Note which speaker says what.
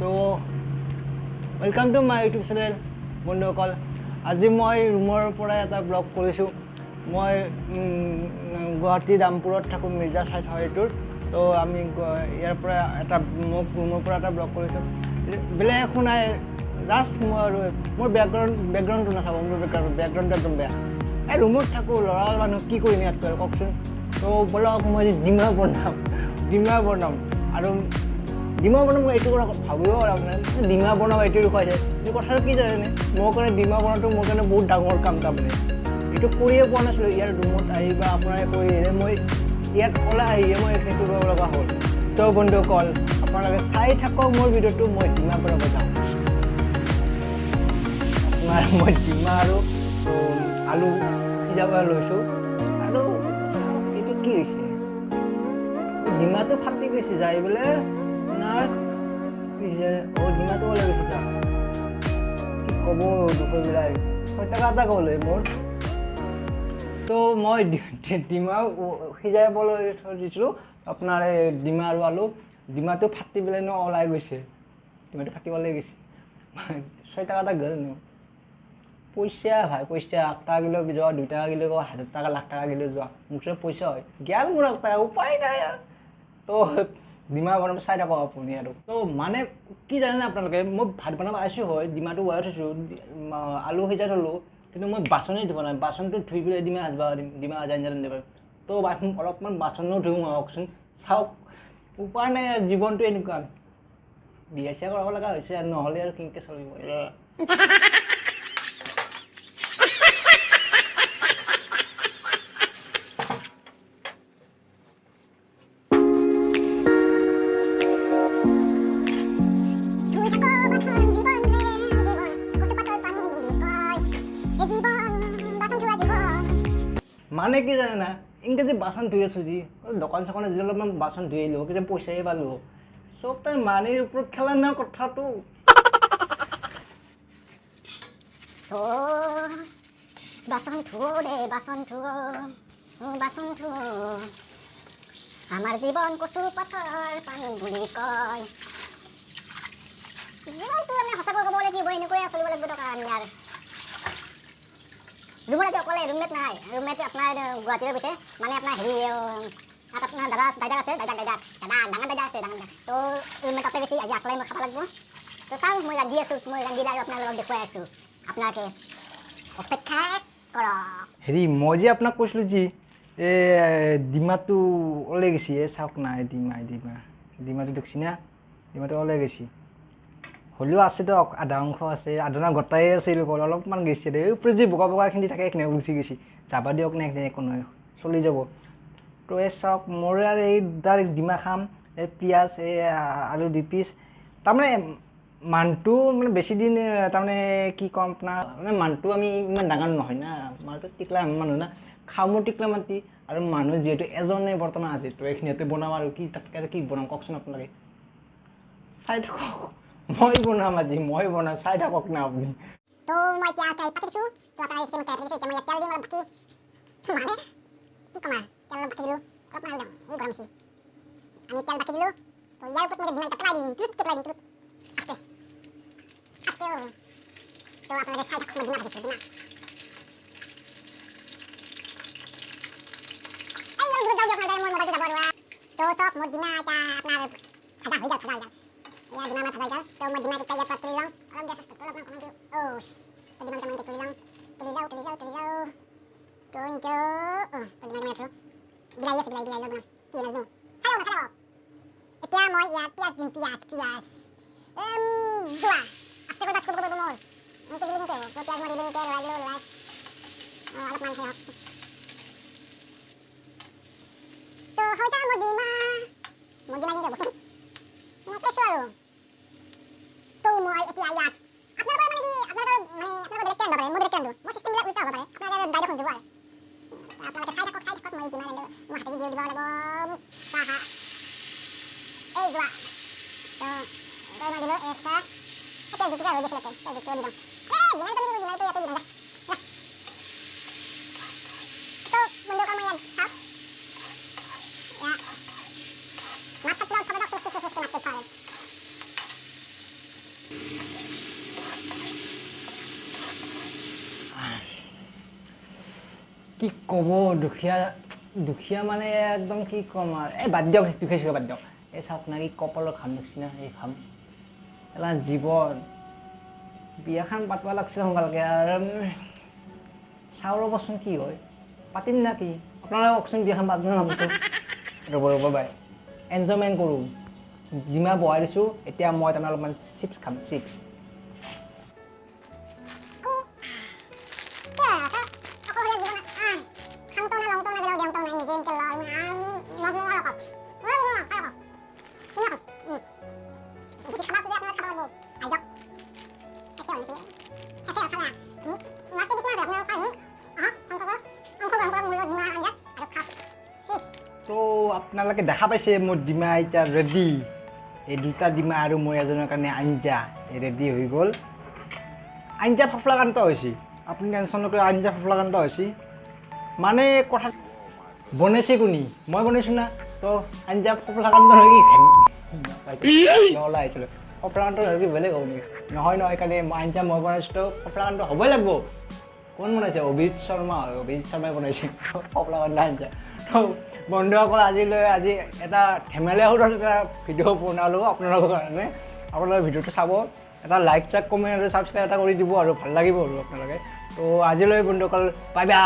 Speaker 1: তো welcome to my YouTube channel বন্ধুসকল। আজি মই ৰুমৰ পৰা এটা ব্লগ কৰিছোঁ। মই গুৱাহাটী ৰামপুৰত থাকোঁ, মিৰ্জা চাইড হয় এইটোৰ। তো আমি ইয়াৰ পৰা মোক ৰুমৰ পৰা এটা ব্লগ কৰিছোঁ। বেলেগ একো নাই, জাষ্ট মই আৰু মোৰ বেকগ্ৰাউণ্ডটো নাচাব। মোৰ বেকগ্ৰাউণ্ডটো একদম বেয়া। এই ৰুমত থাকোঁ, ল'ৰা মানুহ কি কৰিম ইয়াতকৈ আৰু কওকচোন। তো বলক মই ডিমা বনাম আৰু ডিমা বনাম। মই এইটো কথা ভাবিব আপোনাৰ ডিমা বনাব এইটো খুৱাইছে। এই কথাটো কি জানেনে, মোৰ কাৰণে ডিমা বনোৱাটো মোৰ কাৰণে বহুত ডাঙৰ কাম। তাৰমানে এইটো কৰিয়ে পোৱা নাছিলোঁ। ইয়াৰ ৰুমত আহি বা আপোনাৰ কৰি মই ইয়াত ওলাই আহিয়ে মই এইখিনি কৰিব লগা হ'ল। তো বন্ধুসকল, আপোনালোকে চাই থাকক মোৰ ভিডিঅ'টো। মই ডিমা বনাব যাওঁ। মই ডিমা আৰু আলু সিজাব লৈছোঁ। আৰু এইটো কি হৈছে, ডিমাটো ফাটি গৈছে যাই বোলে আপোনাৰ ডিমাটো ওলাই গৈছে। যাওক কি ক'ব, দুখৰ বিলাক 6 টকা এটা গ'লে মোৰ। তো মই ডিমা সিজাবলৈ থৈ দিছিলোঁ আপোনাৰ এই ডিমা আৰু আলু। ডিমাটো ফাটি পেলাই ওলাই গৈছে। ডিমাটো ফাটি ওলাই গৈছে। 6 টকা এটা গ'ল ন। পইচা ভাই, পইচা 1 টকা কিলো যোৱা, 2 টকা কিলো যোৱা, 1000 টকা লাখ টকা কিলো যোৱা, মোৰ পইচা হয় গেল মোৰ 1 টকা, উপায় নাই আৰু। তো ডিমা বনাব চাই থাকক আপুনি আৰু। তো মানে কি জানেনে আপোনালোকে, মই ভাত বনাব আহিছোঁ হয়, ডিমাটো বনাই থৈছোঁ, আলু সিজাই থ'লোঁ, কিন্তু মই বাচনেই ধোৱা নাই। বাচনটো ধুই পেলাই ডিমা আঞ্জা ৰান্ধিব। তো অলপমান বাচনো ধুওঁ আহকচোন, চাওক। উপায় নাই, জীৱনটো এনেকুৱা। বিয়া চিয়া কৰাব লগা হৈছে আৰু, নহ'লে আৰু কেনেকৈ চলিব। মানে কি জানে না, এনেকৈ যে বাচন ধুই আছোঁ, যি দোকান চোকানে যি অলপমান বাচন ধুই আহিলোঁ, যে পইচাই পালোঁ, চব তাৰ মানিৰ ওপৰত খেলা নাই কথাটো।
Speaker 2: বাচন ধুও দে, বাচন ধুও। আমাৰ জীৱন কচু পাতৰ পানী বুলি কয়। জীৱনটো আমি সঁচাকৈ ক'ব লাগিব, এনেকৈয়ে চলিব লাগিব টকা আমি আৰু। ৰুমত আজি অকলে, ৰুমমেট নাই। ৰুমমেট আপোনাৰ গুৱাহাটীলৈ গৈছে, মানে আপোনাৰ তাত আপোনাৰ দাদা আছে, ডাঙৰ দাদা আছে। তো ৰুমমেট তাতে গৈছে, আজি অকলে মই খাব লাগিব। তো চাওঁ, মই ৰান্ধি আছোঁ, মই ৰান্ধিলে আৰু আপোনালোকক দেখুৱাই আছোঁ। আপোনালোকে অপেক্ষা কৰক।
Speaker 1: মই যে আপোনাক কৈছিলোঁ যি ডিমাটো ওলাই গৈছে, চাওক না, ডিমাটো দেখছি না, ডিমাটো ওলাই গৈছে। হ'লেও আছে দিয়ক, আধা অংশ আছে, আধা গোটাই আছিল, অলপমান গৈছে দে। ওপৰত যি বগাখিনি থাকে সেইখিনি গুচি গৈছে। যাবা দিয়ক নে, একো নহয়, চলি যাব। তো এই চাওক, মোৰ আৰু এই ডাইৰেক্ট ডিমা খাম, এই পিঁয়াজ, এই আলু 2 পিচ। তাৰমানে মানুহটো মানে বেছি দিন, তাৰমানে কি ক'ম আপোনাৰ, মানে মানুহটো আমি ইমান ডাঙৰ নহয় না, মানুহটো টিকলা মানুহ না, খামো টিকলা মাটি। আৰু মানুহ যিহেতু এজনে বৰ্তমান আছে, তো এইখিনিতে বনাম আৰু কি, তাতকৈ আৰু কি বনাম কওকচোন আপোনালোকে। চাই থাকক, মই বনাম, চাই থাকক না আপুনি।
Speaker 2: তো মই এতিয়া কেৰাহীত পাতি দিছোঁ। তো আপোনাৰ কেৰাহীত পাতি দিছোঁ, এতিয়া মই ইয়াত তেল দিম অলপ বাকী। মানে কি ক'ম আৰু, তেল অলপ বাকি দিলোঁ, অলপমান একদম এই গৰম হৈছে। আমি তেল বাকি দিলোঁ। তো ইয়াৰ ওপৰত মই ডিমা পেলাই দিম, আস্তে। তো আপোনালোকে চাই থাকক, মই ডিমা ভাজিছোঁ, ডিমা। তো চব মোৰ ডিমা এটা আপোনাৰ ভাজা হৈ গ'ল। ইয়াৰ ডিমা আমাৰ ভাজা হৈ গ'ল। তো মই ডিমা কেইটা ইয়াৰ পৰা তুলি লওঁ, অলপ গেছ অলপমান কমাই দিওঁ। তো ডিমা কেইটা তুলি যাওঁ। তো এনেকৈ ডিমা আছোঁ। বিলাহী আছে, বিলাহী অলপমান কি নাজানো, চাই লওক। এতিয়া মই ইয়াত পিঁয়াজ দিম, পিঁয়াজ যোৱা আস্তে কৰি বাছ কৰিব মোৰ এনেকৈ দিলে কেনেকৈ হ'ব। তো পিঁয়াজ মই দিলোঁ, লৰাই অলপমান সেই হওক। তো হৈ যাব মোৰ ডিমা দি যাব কৈছোঁ আৰু। তো মই এতিয়া ইয়াত আপোনালোকৰ মানে কি, আপোনালোকৰ বেলেগ কেন পাৰে, মই বেলেগ কেন দিওঁ, মোৰ চিষ্টেমবিলাক উল্টা হ'ব পাৰে, আপোনালোকে ডাইৰেক্ট শুনিব আৰু। আপোনালোকে চাই থাকক, মই ডিমা ৰান্ধো, মই হাতেদি দিব লাগিব চাহা এই যোৱা। তো মই দিলোঁ চাহ, তেল জুতিকে হৈ গৈছিলে, তেল জুতিও দি দিওঁ। ডিমাটো ইয়াতে দিম। তো বন্ধুসকল, মই ইয়াত চাওক, মাছ থাকিলে খাব দিয়ক, চুচ মাছ পাৰে।
Speaker 1: কি ক'ব দুখীয়া মানে একদম কি ক'ম আৰু এই বাদ দিয়ক দুখীয়া বাদ দিয়ক এই চাওক না কি কপালৰ ঘাম দেখছি না এই ঘাম এলা জীৱন বিয়াখন পাতব লাগছিল সোনকালকে আৰু চাওঁ ৰ'বচোন কি হয় পাতিম না কি আপোনালোকে কওকচোন বিয়াখন পাতিম নামটো ৰ'ব বাই এনজয়মেণ্ট কৰোঁ ডিমা বহাই দিছোঁ এতিয়া মই তাৰমানে অলপমান চিপছ খাম চিপছ তো আপোনালোকে দেখা পাইছে মোৰ ডিমা এতিয়া ৰেডি এই দুটা ডিমা আৰু মই এজনৰ কাৰণে আঞ্জা ৰেডি হৈ গ'ল আঞ্জা ফফলাকান্ত হৈছে আপুনি টেনশ্যন নকৰি আঞ্জা ফফলাকান্ত হৈছে মানে কথা বনাইছে কোনি মই বনাইছোঁ না তো আঞ্জা ফফলাকান্ত হৈ কি নহ'লে আহিছিলোঁ ফফলাকান্ত হৈ কি বেলেগ হ'ব নেকি নহয় সেইকাৰণে আঞ্জা মই বনাইছোঁ তো ফফলাকান্ত হ'বই লাগিব কোন বনাইছে অভিজিত শৰ্মাই বনাইছে ফফলাকান্ত আঞ্জা তো বন্ধুসকল আজি এটা ধেমেলীয়া সৰু এটা ভিডিঅ' বনালোঁ আপোনালোকৰ কাৰণে আপোনালোকে ভিডিঅ'টো চাব এটা লাইক কমেণ্ট আৰু ছাবস্ক্ৰাইব এটা কৰি দিব আৰু ভাল লাগিব আৰু আপোনালোকে তো আজিলৈ বন্ধুসকল বাই বাই